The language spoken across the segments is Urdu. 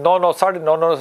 9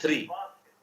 3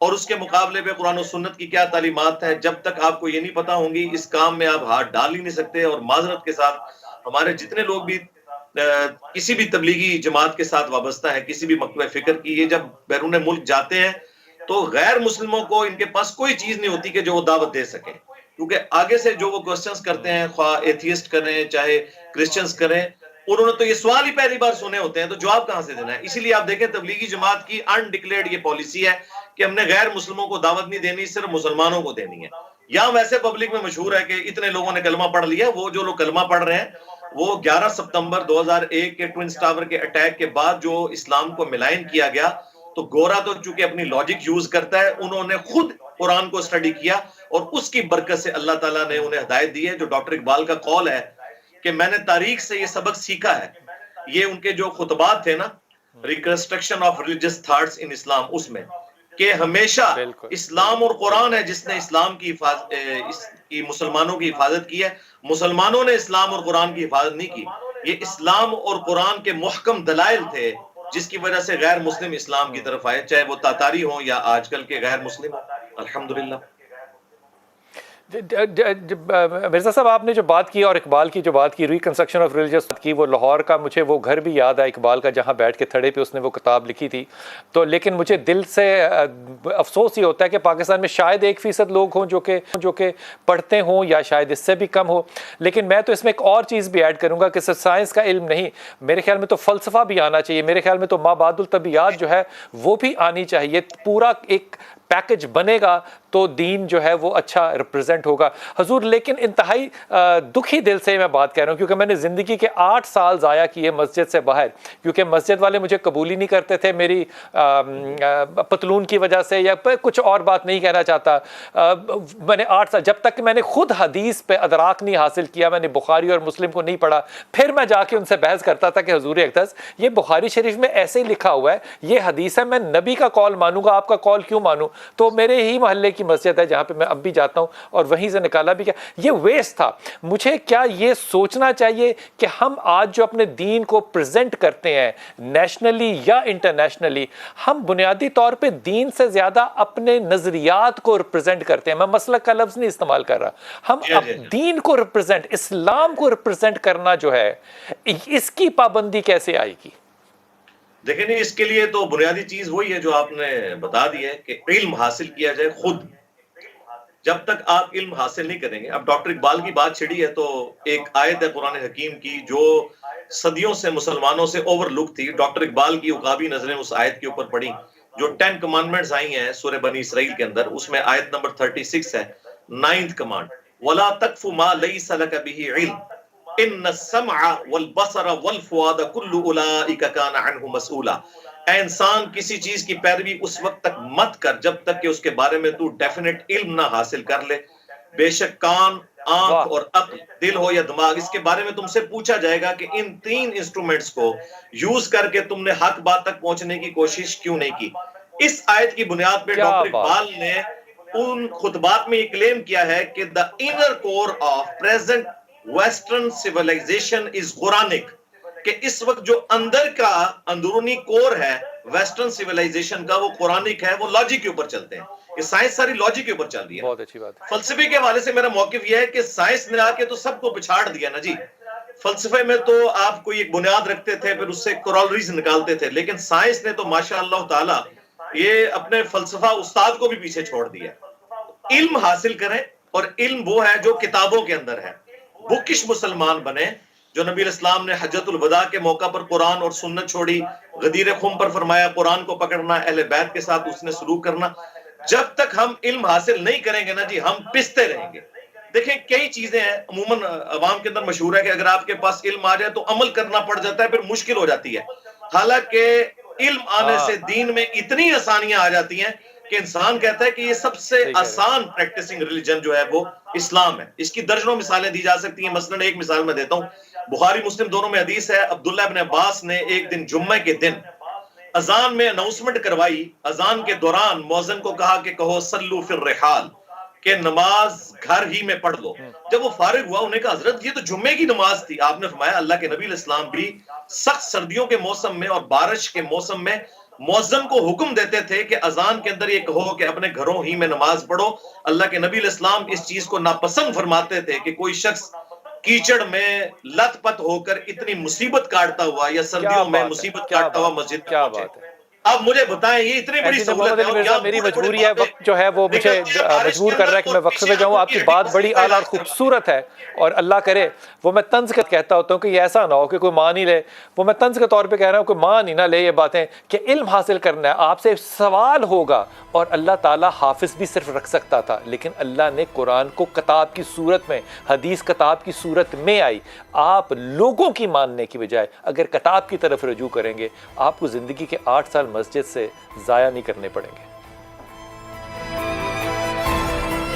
اور اس کے مقابلے پہ قرآن و سنت کی کیا تعلیمات ہیں، جب تک آپ کو یہ نہیں پتا ہوں گی اس کام میں آپ ہاتھ ڈال ہی نہیں سکتے. اور معذرت کے ساتھ ہمارے جتنے لوگ بھی کسی بھی تبلیغی جماعت کے ساتھ وابستہ ہے، کسی بھی مکتبہ فکر کی، یہ جب بیرون ملک جاتے ہیں تو غیر مسلموں کو ان کے پاس کوئی چیز نہیں ہوتی کہ جو وہ دعوت دے سکیں، کیونکہ آگے سے جو وہ کوسچنز کرتے ہیں، خواہ ایتھیسٹ کریں چاہے کرسچنز کریں، انہوں نے تو یہ سوال ہی پہلی بار سنے ہوتے ہیں، تو جواب کہاں سے دینا ہے. اسی لیے آپ دیکھیں تبلیغی جماعت کی انڈکلیئرڈ یہ پالیسی ہے کہ ہم نے غیر مسلموں کو دعوت نہیں دینی، صرف مسلمانوں کو دینی ہے. یا ویسے پبلک میں مشہور ہے کہ اتنے لوگوں نے کلمہ پڑھ لیا. وہ جو لوگ کلمہ پڑھ رہے ہیں وہ 11 ستمبر 2001 کے ٹوئنز ٹاور کے اٹیک کے بعد جو اسلام کو ملائن کیا گیا، تو گورا تو چونکہ اپنی لاجک یوز کرتا ہے، انہوں نے خود قرآن کو اسٹڈی کیا اور اس کی برکت سے اللہ تعالیٰ نے انہیں ہدایت دی ہے. جو ڈاکٹر اقبال کا قول ہے کہ میں نے تاریخ سے یہ سبق سیکھا ہے، یہ ان کے جو خطبات تھے نا، reconstruction of religious thoughts in Islam, اس میں کہ ہمیشہ بالکل اسلام اور قرآن ہے جس نے اسلام کی مسلمانوں کی حفاظت کی ہے. مسلمانوں نے اسلام اور قرآن کی حفاظت نہیں کی. یہ اسلام اور قرآن کے محکم دلائل تھے جس کی وجہ سے غیر مسلم اسلام کی طرف آئے، چاہے وہ تاتاری ہوں یا آج کل کے غیر مسلم ہوں. الحمدللہ. مرزا صاحب آپ نے جو بات کی اور اقبال کی جو بات کی، ریکنسٹرکشن آف ریلیجس کی، وہ لاہور کا مجھے وہ گھر بھی یاد ہے اقبال کا جہاں بیٹھ کے تھڑے پہ اس نے وہ کتاب لکھی تھی. تو لیکن مجھے دل سے افسوس یہ ہوتا ہے کہ پاکستان میں شاید 1% لوگ ہوں جو کہ پڑھتے ہوں، یا شاید اس سے بھی کم ہو. لیکن میں تو اس میں ایک اور چیز بھی ایڈ کروں گا کہ صرف سائنس کا علم نہیں، میرے خیال میں تو فلسفہ بھی آنا چاہیے. میرے خیال میں تو مابعد الطبیعیات جو ہے وہ بھی آنی چاہیے. پورا ایک پیکج بنے گا تو دین جو ہے وہ اچھا ریپرزینٹ ہوگا. حضور لیکن انتہائی دکھی دل سے میں بات کہہ رہا ہوں، کیونکہ میں نے زندگی کے 8 سال ضائع کیے مسجد سے باہر، کیونکہ مسجد والے مجھے قبول ہی نہیں کرتے تھے میری پتلون کی وجہ سے، یا کچھ اور بات نہیں کہنا چاہتا. میں نے 8 سال، جب تک کہ میں نے خود حدیث پہ ادراک نہیں حاصل کیا، میں نے بخاری اور مسلم کو نہیں پڑھا، پھر میں جا کے ان سے بحث کرتا تھا کہ حضور اقدس یہ بخاری شریف میں ایسے ہی لکھا ہوا ہے، یہ حدیث ہے، میں نبی کا قول مانوں گا، آپ کا قول کیوں مانوں؟ تو میرے ہی محلے کی مسجد ہے جہاں پہ میں اب بھی جاتا ہوں، اور وہیں سے نکالا بھی کیا. یہ ویسٹ تھا. مجھے کیا یہ سوچنا چاہیے کہ ہم آج جو اپنے دین کو پریزنٹ کرتے ہیں نیشنلی یا انٹرنیشنلی، ہم بنیادی طور پہ دین سے زیادہ اپنے نظریات کو ریپرزینٹ کرتے ہیں. میں مسلک کا لفظ نہیں استعمال کر رہا، ہم دین کو ریپرزینٹ، اسلام کو ریپرزینٹ کرنا جو ہے، اس کی پابندی کیسے آئے گی؟ دیکھیں نہیں، اس کے لیے تو بنیادی چیز وہی ہے جو آپ نے بتا دی ہے کہ علم حاصل کیا جائے خود. جب تک آپ علم حاصل نہیں کریں گے، اب ڈاکٹر اقبال کی بات چھڑی ہے تو ایک آیت ہے قرآن حکیم کی جو صدیوں سے مسلمانوں سے اوور لک تھی. ڈاکٹر اقبال کی عقابی نظریں اس آیت کے اوپر پڑی جو 10 کمانڈمنٹس آئی ہیں سورہ بنی اسرائیل کے اندر. اس میں آیت نمبر 36 ہے، 9th کمانڈ، وَلَا تَقْفُ مَا لَيْسَ لَكَ بِهِ عِلْمٌ إِنَّ السَّمْعَ وَالْبَصَرَ وَالْفُؤَادَ كُلُّ أُولَئِكَ كَانَ عَنْهُ مَسْئُولًا. اے انسان، کسی چیز کی پیروی اس وقت تک مت کر جب تک کہ اس کے بارے میں تو ڈیفینٹ علم نہ حاصل کر لے. بے شک کان، آنکھ اور عقل، دل ہو یا دماغ، اس کے بارے میں تم سے پوچھا جائے گا کہ ان 3 انسٹرومنٹس کو یوز کر کے تم نے حق بات تک پہنچنے کی کوشش کیوں نہیں کی. اس آیت کی بنیاد پہ ڈاکٹر اقبال نے ان خطبات میں یہ کلیم کیا ہے کہ the inner core of present western civilization is Quranic، کہ اس وقت جو اندر کا اندرونی کور ہے ویسٹرن سیولائزیشن کا، وہ قرآنک ہے، وہ لاجک کے اوپر چلتے ہیں. یہ سائنس ساری لاجک کے اوپر چل رہی ہے. بہت اچھی بات. فلسفے کے حوالے سے میرا موقف یہ ہے کہ سائنس نے آ کے تو سب کو پچھاڑ دیا نا جی. فلسفے میں تو آپ کوئی ایک بنیاد رکھتے تھے، پھر اس سے کورالریز نکالتے تھے، لیکن سائنس نے تو ماشاء اللہ تعالی یہ اپنے فلسفہ استاد کو بھی پیچھے چھوڑ دیا. علم حاصل کریں، اور علم وہ ہے جو کتابوں کے اندر ہے. بکش مسلمان بنے، جو نبی الاسلام نے حجت الوداع کے موقع پر قرآن اور سنت چھوڑی، غدیر خم پر فرمایا قرآن کو پکڑنا، اہل بیت کے ساتھ اس نے سلوک کرنا. جب تک ہم علم حاصل نہیں کریں گے نا جی، ہم پستے رہیں گے. دیکھیں کئی چیزیں ہیں عموماً عوام کے اندر مشہور ہے کہ اگر آپ کے پاس علم آ جائے تو عمل کرنا پڑ جاتا ہے، پھر مشکل ہو جاتی ہے. حالانکہ علم آنے سے دین میں اتنی آسانیاں آ جاتی ہیں کہ انسان کہتا ہے کہ یہ سب سے آسان پریکٹسنگ ریلیجن جو ہے وہ اسلام ہے. اس کی درجنوں مثالیں دی جا سکتی ہیں. مثلا ایک مثال میں دیتا ہوں، بخاری مسلم دونوں میں حدیث ہے، عبداللہ ابن عباس نے ایک دن جمعہ کے دن اذان میں اناؤنسمنٹ کروائی. اذان کے دوران مؤذن کو کہا کہ کہو صلو فی الرحال، کہ نماز گھر ہی میں پڑھ لو. جب وہ فارغ ہوا، انہیں کہا حضرت یہ تو جمعے کی نماز تھی. آپ نے فرمایا اللہ کے نبی علیہ السلام بھی سخت سردیوں کے موسم میں اور بارش کے موسم میں مؤذن کو حکم دیتے تھے کہ اذان کے اندر یہ کہو کہ اپنے گھروں ہی میں نماز پڑھو. اللہ کے نبی علیہ السلام اس چیز کو ناپسند فرماتے تھے کہ کوئی شخص کیچڑ میں لت پت ہو کر اتنی مصیبت کاٹتا ہوا یا سردیوں میں مصیبت کاٹتا ہوا مسجد میں کیا پہنچے. بات ہے. اب مجھے بتائیں یہ اتنی بڑی انجینئر سہولت محمد ہے علی اور مرزا یہاں میری بڑے بڑے مجبوری ہے، باتیں وقت جو ہے وہ مجھے نکلتی ہیں بارش مجبور کے کر رہا ہے اندر کہ میں تو وقفے پہ پیچھے جاؤں. آدمی آپ کی کی بات ہڈی بڑی پسلی کا اعلیٰ اور علاج کرنا. خوبصورت ہے اور اللہ کرے وہ میں طنز کے کہتا ہوتا ہوں کہ یہ ایسا نہ ہو کہ کوئی مان ہی لے. وہ میں طنز کے طور پہ کہہ رہا ہوں کہ مان ہی نہ لے یہ باتیں کہ علم حاصل کرنا ہے. آپ سے سوال ہوگا اور اللہ تعالیٰ حافظ بھی صرف رکھ سکتا تھا، لیکن اللہ نے قرآن کو کتاب کی صورت میں، حدیث کتاب کی صورت میں آئی. آپ لوگوں کی ماننے کی بجائے اگر کتاب کی طرف رجوع کریں گے آپ کو زندگی کے 8 سال مسجد سے ضائع نہیں کرنے پڑیں گے.